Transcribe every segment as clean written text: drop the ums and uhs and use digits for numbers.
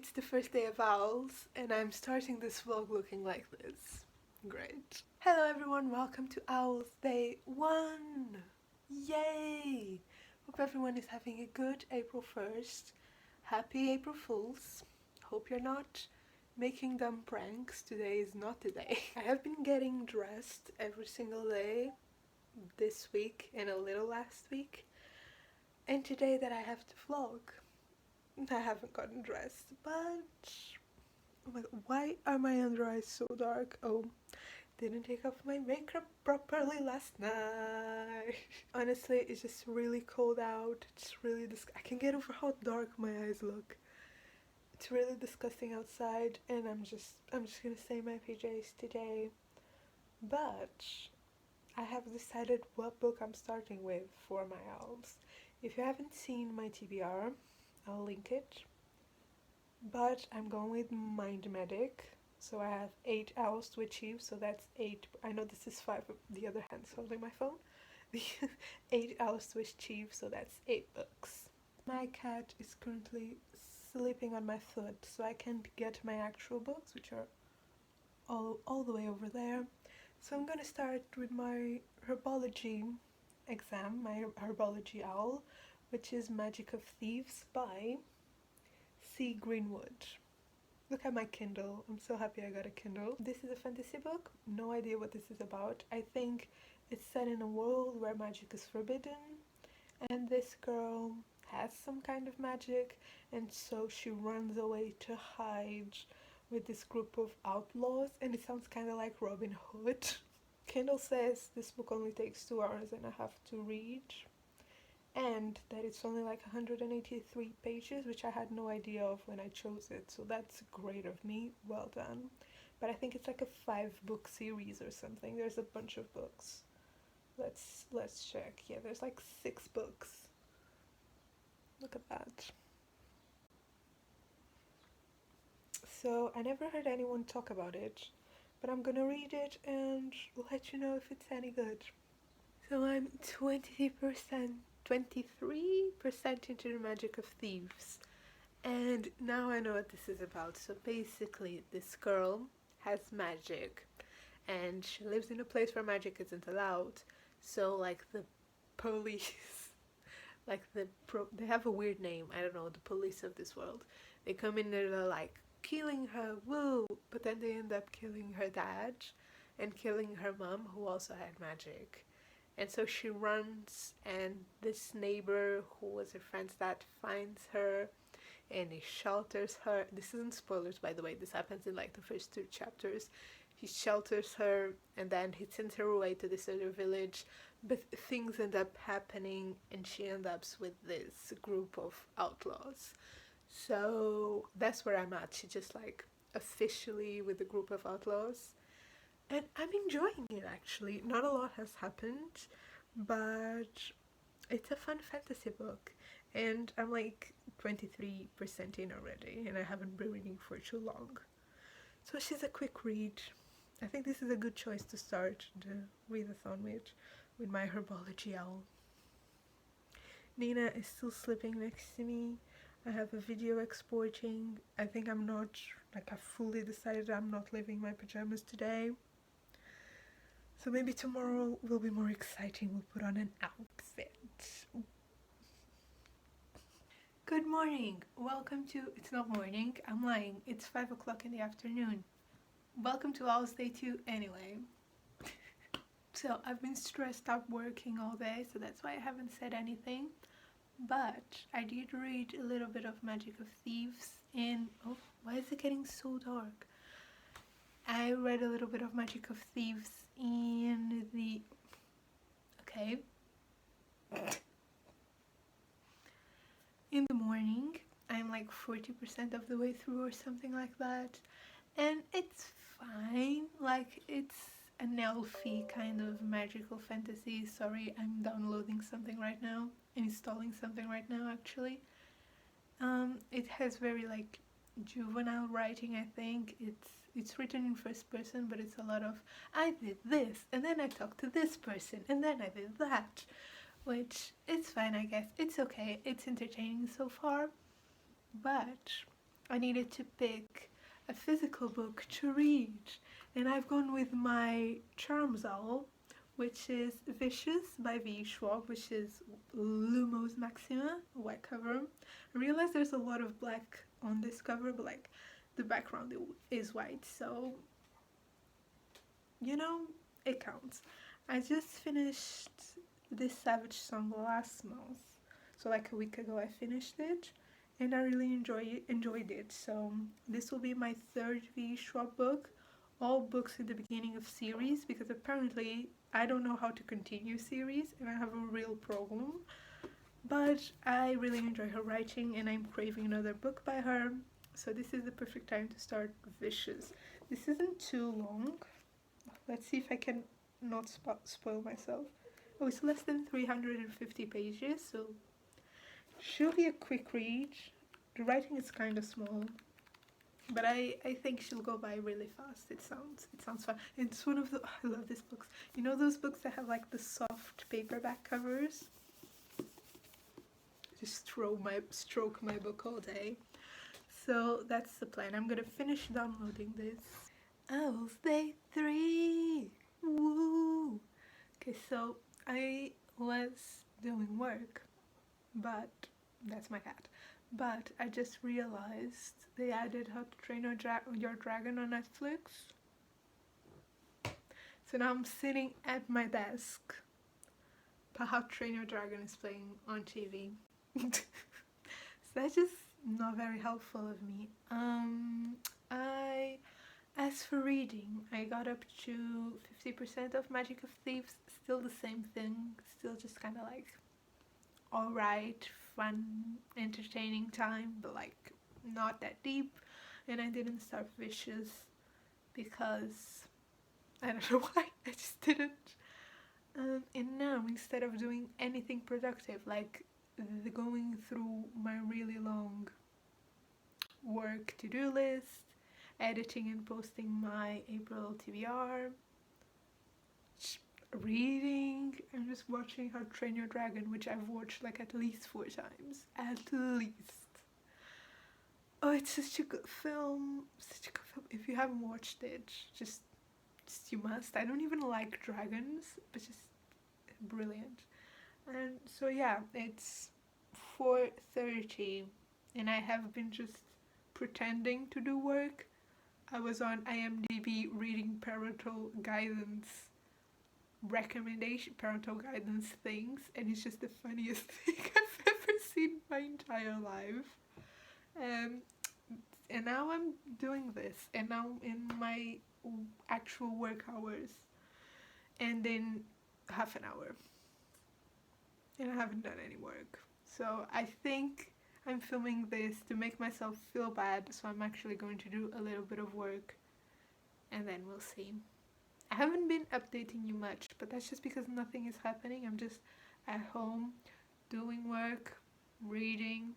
It's the first day of Owls, and I'm starting this vlog looking like this. Great. Hello everyone, welcome to Owls Day 1! Yay! Hope everyone is having a good April 1st. Happy April Fools. Hope you're not making dumb pranks. Today is not the day. I have been getting dressed every single day this week and a little last week. And today that I have to vlog, I haven't gotten dressed, but oh my god, why are my under eyes so dark? Oh, didn't take off my makeup properly last night. Honestly, it's just really cold out. It's really I can get over how dark my eyes look. It's really disgusting outside, and I'm just gonna stay in my PJs today. But I have decided what book I'm starting with for my owls. If you haven't seen my TBR, I'll link it. But I'm going with Mind Medic. So I have 8 owls to achieve, so that's 8. I know this is 5, the other hand's holding my phone. 8 owls to achieve, so that's 8 books. My cat is currently sleeping on my foot, so I can't get my actual books, which are all the way over there. So I'm gonna start with my herbology exam, my herbology owl, which is Magic of Thieves by C. Greenwood. Look at my Kindle. I'm so happy I got a Kindle. This is a fantasy book. No idea what this is about. I think it's set in a world where magic is forbidden, and this girl has some kind of magic, and so she runs away to hide with this group of outlaws, and it sounds kind of like Robin Hood. Kindle says this book only takes 2 hours and a half to read, and that it's only like 183 pages, which I had no idea of when I chose it, so that's great of me, well done. But I think it's like a 5-book series or something. There's a bunch of books. Let's check. Yeah, there's like 6 books. Look at that. So I never heard anyone talk about it, but I'm gonna read it and let you know if it's any good. So I'm 23% into the Magic of Thieves, and now I know what this is about. So basically this girl has magic, and she lives in a place where magic isn't allowed, so like the police like they have a weird name, I don't know, the police of this world, they come in and they're like killing her, woo, but then they end up killing her dad and killing her mom, who also had magic. And so she runs, and this neighbor who was her friend's dad finds her, and he shelters her. This isn't spoilers, by the way, this happens in like the first 2 chapters. He shelters her, and then he sends her away to this other village, but things end up happening, and she ends up with this group of outlaws. So that's where I'm at. She's just like officially with a group of outlaws, and I'm enjoying it actually. Not a lot has happened, but it's a fun fantasy book, and I'm like 23% in already, and I haven't been reading for too long. So she's a quick read. I think this is a good choice to start the readathon with my herbology owl. Nina is still sleeping next to me. I have a video exporting. I think I'm not, like, I fully decided I'm not leaving my pajamas today. So maybe tomorrow will be more exciting. We'll put on an outfit. Good morning. Welcome to, it's not morning, I'm lying. It's 5 o'clock in the afternoon. Welcome to Owls Day 2 anyway. So I've been stressed out working all day, so that's why I haven't said anything. But I did read a little bit of Magic of Thieves in... Oh, why is it getting so dark? I read a little bit of Magic of Thieves in the... Okay. In the morning. I'm like 40% of the way through or something like that. And it's fine. Like, it's an elfy kind of magical fantasy. Sorry, I'm downloading something right now. Installing something right now, actually. It has very like juvenile writing, I think. It's written in first person, but it's a lot of I did this, and then I talked to this person, and then I did that. Which, it's fine, I guess. It's okay. It's entertaining so far. But I needed to pick a physical book to read, and I've gone with my Charms Owl, which is Vicious by V. Schwab, which is Lumos Maxima, white cover. I realize there's a lot of black on this cover, but like the background is white, so you know, it counts. I just finished this Savage song last month, so like a week ago I finished it, and I really enjoyed it. So this will be my third V. Schwab book, all books in the beginning of series, because apparently I don't know how to continue series and I have a real problem. But I really enjoy her writing and I'm craving another book by her, so this is the perfect time to start Vicious. This isn't too long. Let's see if I can not spoil myself. Oh, it's less than 350 pages, so she'll be a quick read. The writing is kind of small, but I think she'll go by really fast. It sounds fun. It's one of the I love these books. You know those books that have like the soft paperback covers? Just stroke my book all day. So that's the plan. I'm gonna finish downloading this. Owls Day 3! Woo! Okay, so I was doing work, but that's my cat. But I just realized they added How to Train Your Dragon on Netflix. So now I'm sitting at my desk, but How to Train Your Dragon is playing on TV. So that's just not very helpful of me. As for reading, I got up to 50% of Magic of Thieves. Still the same thing. Still just kind of like alright, fun, entertaining time, but like not that deep. And I didn't start Vicious because I don't know why. I just didn't. And now, instead of doing anything productive, like going through my really long work to-do list, editing and posting my April TBR, reading, I'm just watching How to Train Your Dragon, which I've watched like at least 4 times. At least. Oh, it's such a good film. Such a good film. If you haven't watched it, just you must. I don't even like dragons, but just brilliant. And so yeah, it's 4:30 and I have been just pretending to do work. I was on IMDb reading parental guidance things, and it's just the funniest thing I've ever seen in my entire life. And now I'm doing this, and now in my actual work hours, and in half an hour, and I haven't done any work. So I think I'm filming this to make myself feel bad, so I'm actually going to do a little bit of work, and then we'll see. I haven't been updating you much, but that's just because nothing is happening. I'm just at home doing work, reading,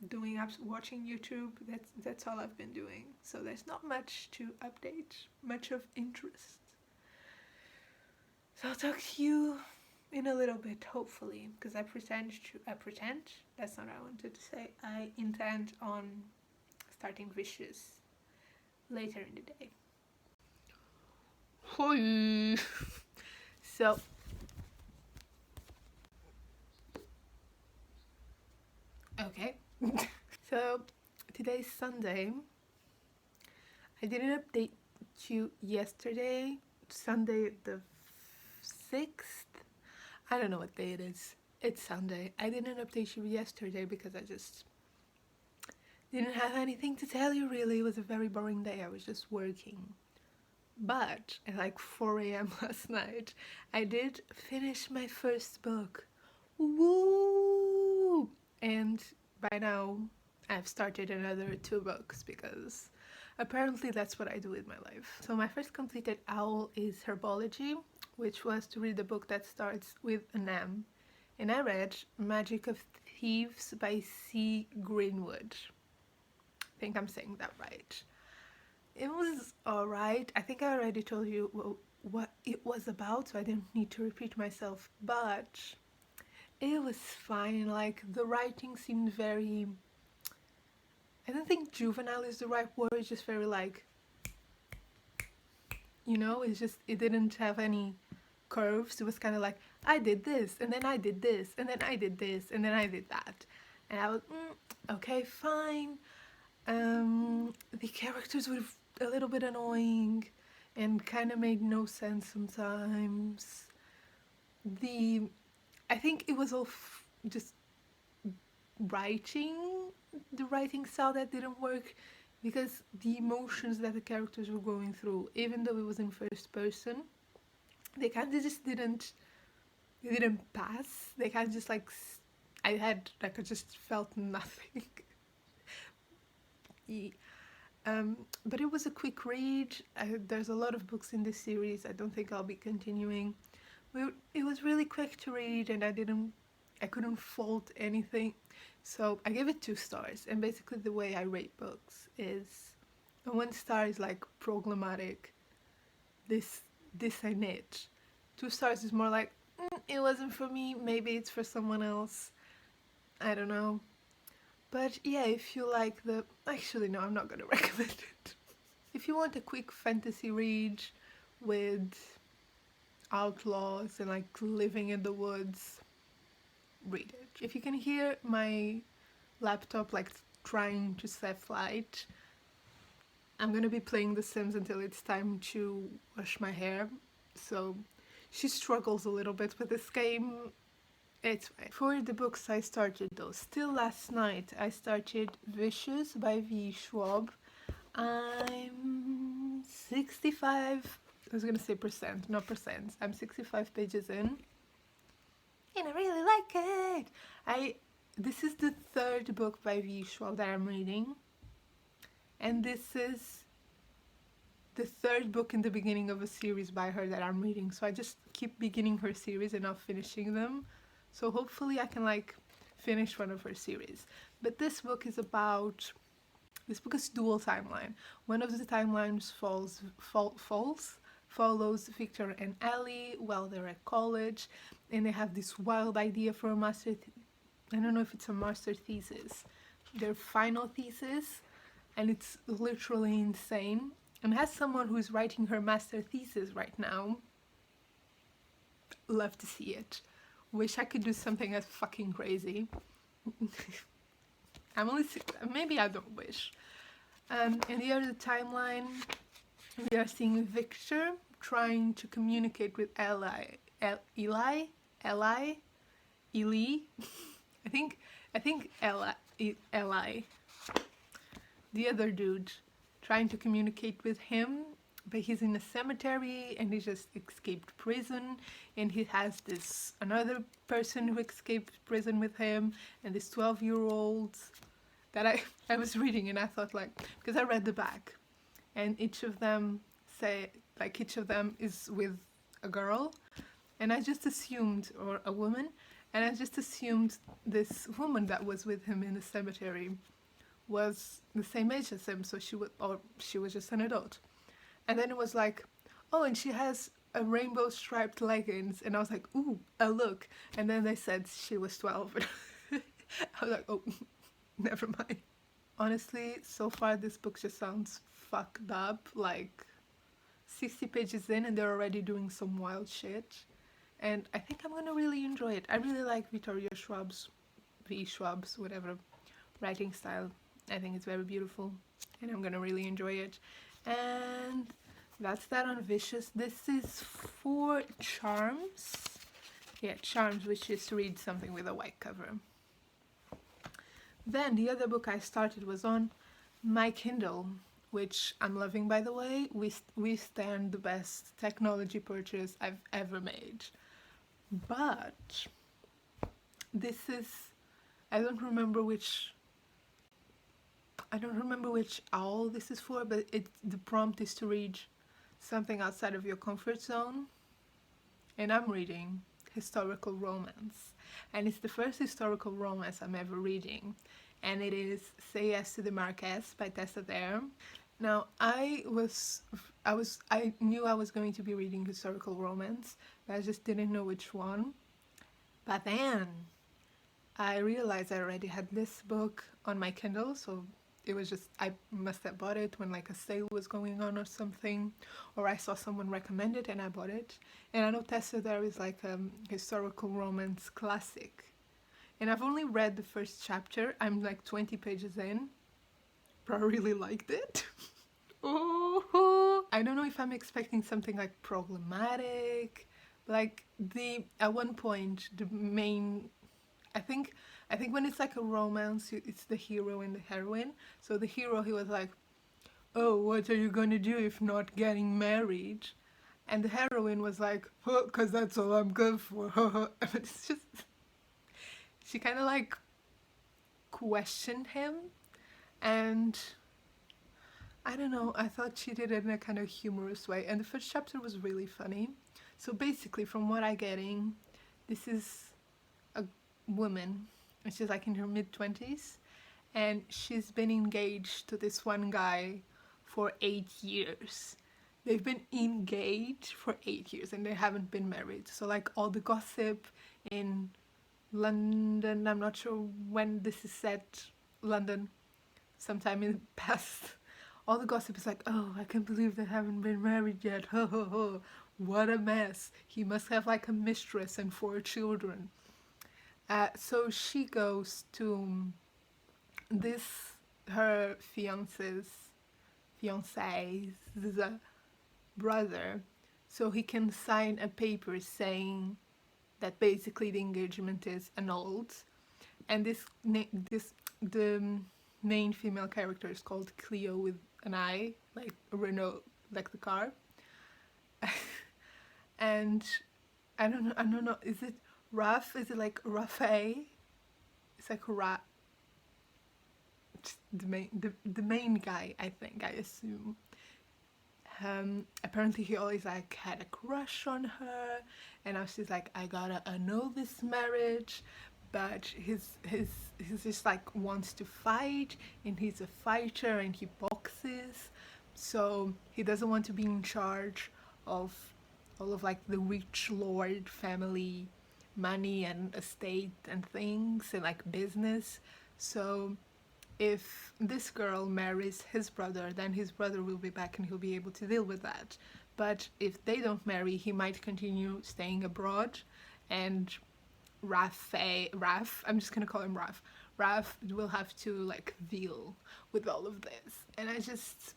doing apps, watching YouTube. That's all I've been doing. So there's not much to update, much of interest. So I'll talk to you in a little bit, hopefully, because I pretend, that's not what I wanted to say. I intend on starting Vicious later in the day. So okay. So today's Sunday. I didn't update you yesterday, Sunday the 6th. I don't know what day it is. It's Sunday. I didn't update you yesterday because I just didn't have anything to tell you, really. It was a very boring day. I was just working. But at like 4 a.m. last night, I did finish my first book. Woo! And by now, I've started another 2 books because apparently that's what I do with my life. So my first completed owl is Herbology, which was to read a book that starts with an M. And I read Magic of Thieves by C. Greenwood. I think I'm saying that right. It was alright. I think I already told you what it was about, so I didn't need to repeat myself, but it was fine. Like, the writing seemed very, I don't think juvenile is the right word. It's just very like, you know, it didn't have any curves. It was kind of like, I did this, and then I did this, and then I did this, and then I did that. And I was, okay, fine. The characters were a little bit annoying and kind of made no sense sometimes. I think it was all just the writing style that didn't work, because the emotions that the characters were going through, even though it was in first person, they kind of just didn't pass. They kind of just like, I just felt nothing. But it was a quick read. There's a lot of books in this series. I don't think I'll be continuing. But it was really quick to read, and I couldn't fault anything. So I gave it 2 stars. And basically the way I rate books is, 1 star is like problematic. This ain't it. 2 stars is more like, it wasn't for me. Maybe it's for someone else. I don't know. But yeah, if you like actually no, I'm not gonna recommend it. If you want a quick fantasy read with outlaws and like living in the woods, read it. If you can hear my laptop like trying to set flight, I'm gonna be playing The Sims until it's time to wash my hair. So she struggles a little bit with this game. It's fine. For the books I started though, still last night I started Vicious by V. Schwab. I'm 65, I was gonna say percent, not percent. I'm 65 pages in, and I really like it. This is the 3rd book by V. Schwab that I'm reading, and this is the 3rd book in the beginning of a series by her that I'm reading. So I just keep beginning her series and not finishing them. So hopefully I can like finish one of her series. But this book is dual timeline. One of the timelines follows Victor and Ellie while they're at college, and they have this wild idea for a master. I don't know if it's a master thesis, their final thesis, and it's literally insane. And as someone who's writing her master thesis right now, love to see it. Wish I could do something as fucking crazy. Maybe I don't wish. In the other timeline, we are seeing Victor trying to communicate with Eli. I think Eli, the other dude, trying to communicate with him, but he's in a cemetery and he just escaped prison, and he has another person who escaped prison with him, and this 12-year-old that I was reading, and I thought like, because I read the back, and each of them is with a girl, and I just assumed, or a woman, and I just assumed this woman that was with him in the cemetery was the same age as him, so she was just an adult. And then it was like, oh, and she has a rainbow striped leggings, and I was like, ooh, a look. And then they said she was 12. I was like, oh, never mind. Honestly, so far this book just sounds fucked up. Like 60 pages in and they're already doing some wild shit. And I think I'm gonna really enjoy it. I really like Victoria Schwab's, whatever, writing style. I think it's very beautiful, and I'm gonna really enjoy it. And that's that on Vicious. This is for Charms. Yeah, Charms, which is to read something with a white cover. Then the other book I started was on my Kindle, which I'm loving, by the way. We stand the best technology purchase I've ever made. But this is, I don't remember which owl this is for, but the prompt is to read something outside of your comfort zone, and I'm reading historical romance, and it's the first historical romance I'm ever reading, and it is Say Yes to the Marquess by Tessa Dare. Now I knew I was going to be reading historical romance, but I just didn't know which one. But then I realized I already had this book on my Kindle, so It was just, I must have bought it when like a sale was going on or something, or I saw someone recommend it and I bought it. And I know Tessa there is like a historical romance classic. And I've only read the first chapter. I'm like 20 pages in, but I really liked it. Oh, I don't know if I'm expecting something like problematic. Like at one point the main, I think when it's like a romance, it's the hero and the heroine. So the hero, he was like, "Oh, what are you gonna do if not getting married?" And the heroine was like, "Oh, 'cause that's all I'm good for." But it's just, she kind of like questioned him, and I don't know, I thought she did it in a kind of humorous way, and the first chapter was really funny. So basically, from what I'm getting, this is a woman, and she's like in her mid-20s, and she's been engaged to this one guy for 8 years. They've been engaged for 8 years and they haven't been married. So like all the gossip in London, I'm not sure when this is set, London, sometime in the past, all the gossip is like, "Oh, I can't believe they haven't been married yet. Ho ho ho. What a mess. He must have like a mistress and 4 children." So she goes to this, her fiance's brother, so he can sign a paper saying that basically the engagement is annulled. And the main female character is called Cleo with an I, like Renault, like the car. And I don't know, is it Raf? Is it like Rafe? It's like the main guy, I think, I assume. Apparently he always like had a crush on her, and now she's like, "I gotta annul this marriage," but he's just like wants to fight, and he's a fighter and he boxes, so he doesn't want to be in charge of all of like the rich lord family money and estate and things and like business. So if this girl marries his brother, then his brother will be back and he'll be able to deal with that. But if they don't marry, he might continue staying abroad, and Raf, I'm just gonna call him Raf will have to like deal with all of this. And I just,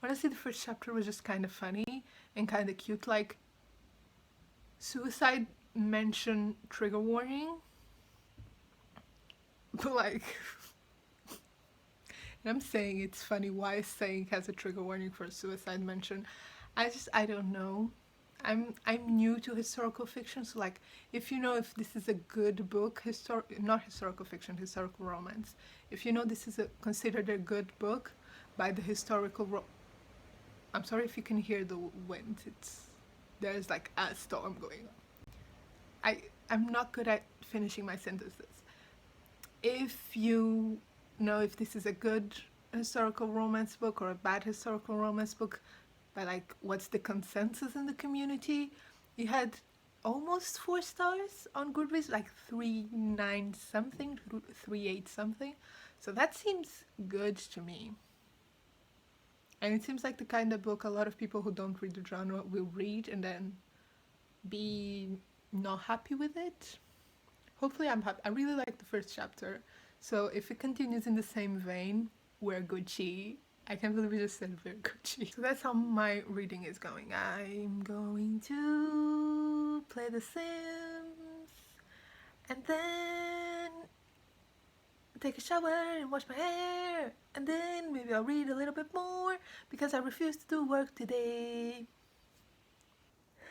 honestly, the first chapter was just kind of funny and kind of cute, like suicide mention trigger warning, but like, and I'm saying it's funny, why saying has a trigger warning for a suicide mention. I don't know. I'm new to historical fiction, so like if you know if this is a good book, not historical fiction, historical romance. If you know this is considered a good book by the I'm sorry if you can hear the wind. There's like a storm going on. I'm not good at finishing my sentences. If you know if this is a good historical romance book or a bad historical romance book, by like what's the consensus in the community, it had almost 4 stars on Goodreads, like 3.9 something, 3.8 something. So that seems good to me. And it seems like the kind of book a lot of people who don't read the genre will read and then be not happy with it. Hopefully I'm happy. I really like the first chapter. So if it continues in the same vein, we're Gucci. I can't believe we just said we're Gucci. So that's how my reading is going. I'm going to play The Sims and then take a shower and wash my hair, and then maybe I'll read a little bit more because I refuse to do work today.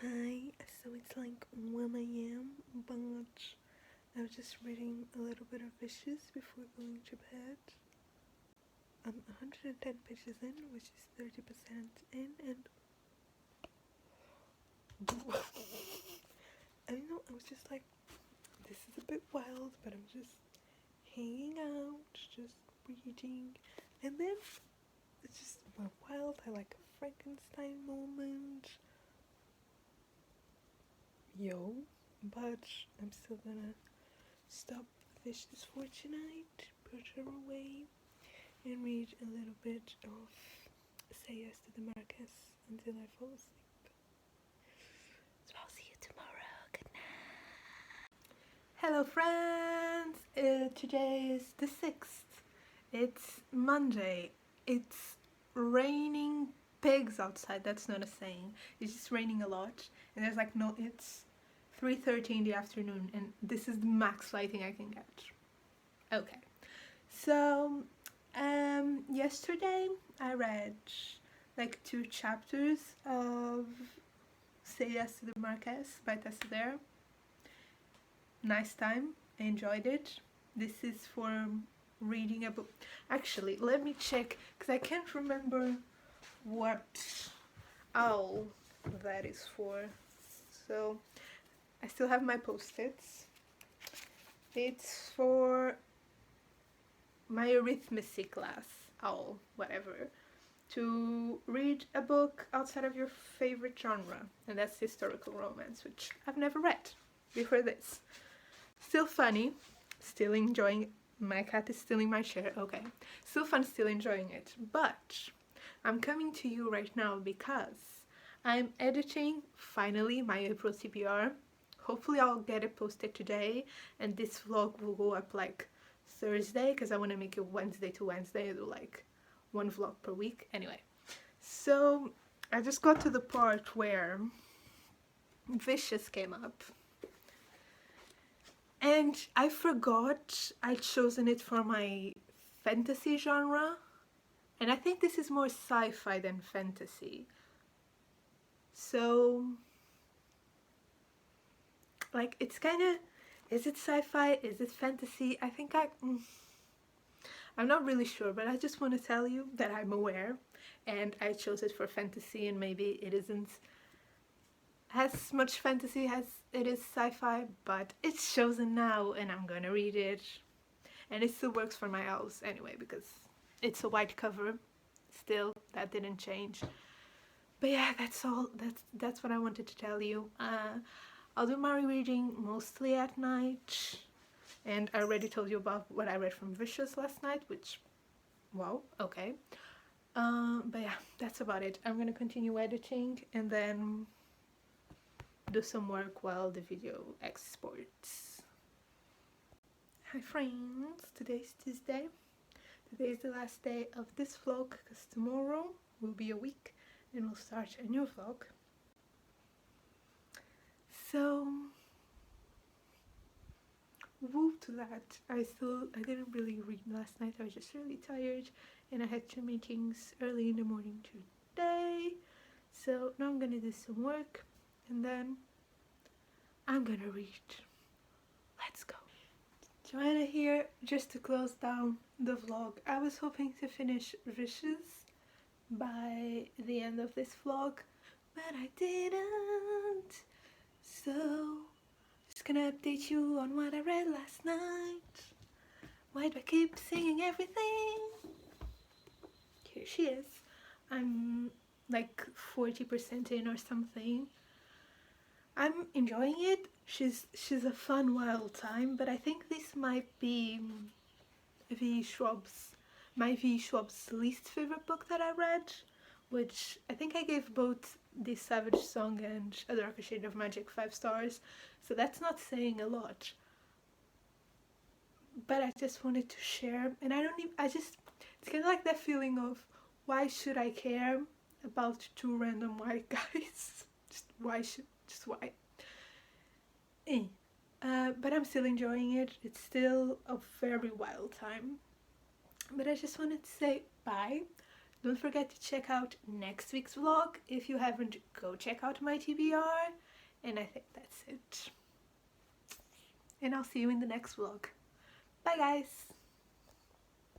Hi, so it's like 1 a.m, but I was just reading a little bit of Vicious before going to bed. I'm 110 pages in, which is 30% in, and I don't know, I was just like, this is a bit wild, but I'm just hanging out, just reading, and then it just went wild. I like a Frankenstein moment. But I'm still gonna stop Vicious for tonight, put her away, and read a little bit of Say Yes to the Marcus until I fall asleep. So I'll see you tomorrow. Good night. Hello friends! Today is the 6th. It's Monday. It's raining pigs outside. That's not a saying. It's just raining a lot. And there's like no, it's 3:30 in the afternoon and this is the max lighting I can get. Okay. So, yesterday I read like 2 chapters of Say Yes to the Marquess by Tessa Dare. Nice time. I enjoyed it. This is for reading a book. Actually, let me check because I can't remember what owl that is for. So, I still have my post-its. It's for my arithmetic class, owl, whatever, to read a book outside of your favorite genre, and that's historical romance, which I've never read before this. Still funny, still enjoying. My cat is still in my chair, okay. Still fun, still enjoying it, but I'm coming to you right now because I'm editing, finally, my April TBR. Hopefully I'll get it posted today, and this vlog will go up like Thursday, because I want to make it Wednesday to Wednesday, do like 1 vlog per week. Anyway, so I just got to the part where Vicious came up, and I forgot I'd chosen it for my fantasy genre, and I think this is more sci-fi than fantasy. So, like, it's kind of, is it sci-fi, is it fantasy? I think I'm not really sure, but I just want to tell you that I'm aware, and I chose it for fantasy, and maybe it isn't as much fantasy as it is sci-fi, but it's chosen now, and I'm gonna read it, and it still works for my owls anyway, because it's a white cover, still, that didn't change. But yeah, that's all, that's what I wanted to tell you. I'll do my reading mostly at night, and I already told you about what I read from Vicious last night, which, wow, okay. But yeah, that's about it. I'm gonna continue editing and then do some work while the video exports. Hi friends, today's Tuesday. Today is the last day of this vlog, because tomorrow will be a week and we'll start a new vlog. So, woo to that. I didn't really read last night. I was just really tired, and I had 2 meetings early in the morning today. So now I'm gonna do some work, and then I'm gonna read. Let's go. Joanna here, just to close down the vlog. I was hoping to finish Vicious by the end of this vlog, but I didn't. So, just gonna update you on what I read last night. Why do I keep singing everything? Here she is. I'm like 40% in or something. I'm enjoying it. She's a fun wild time, but I think this might be my V. Schwab's least favorite book that I read, which I think I gave both The Savage Song and A Darker Shade of Magic 5 stars, so that's not saying a lot. But I just wanted to share, and it's kind of like that feeling of, why should I care about 2 random white guys? Why? But I'm still enjoying it. It's still a very wild time. But I just wanted to say bye. Don't forget to check out next week's vlog. If you haven't, go check out my TBR. And I think that's it. And I'll see you in the next vlog. Bye guys!